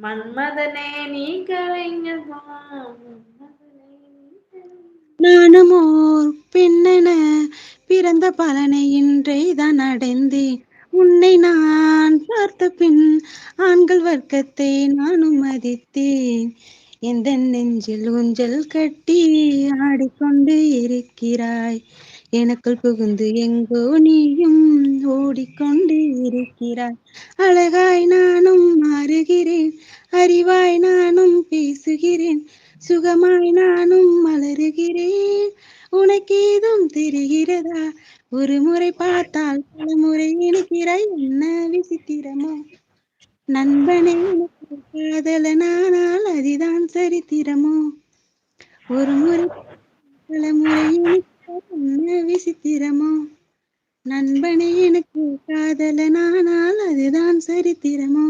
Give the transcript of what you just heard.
மன்மதனே நீ கலைஞனா மன்மதனே நீ நானும் ஓர் பெண்ணென பிறந்த பலனை இன்றே தான் அடைந்தேன். உன்னை நான் பார்த்த பின் ஆண்கள் வர்க்கத்தை நானும் மதித்தேன். எந்த நெஞ்சில் ஊஞ்சல் கட்டி ஆடிக்கொண்டு இருக்கிறாய். எனக்குள் புகுந்து எங்கோ நீயும் ஓடிக்கொண்டு இருக்கிறாய். அழகாய் நானும் மாறுகிறேன், அறிவாய் நானும் பேசுகிறேன், சுகமாய் நானும் மலருகிறேன். உனக்கேதும் தெரிகிறதா? ஒரு முறை பார்த்தால் பல முறை நினைக்கிறாய், என்ன விசித்திரமோ? நண்பனே எனக்கு காதலனானால் அதுதான் சரித்திரமோ? ஒரு முறை பல முறை நினைக்கிறாய், என்ன விசித்திரமோ? நண்பனே எனக்கு காதலனானால் அதுதான் சரித்திரமோ?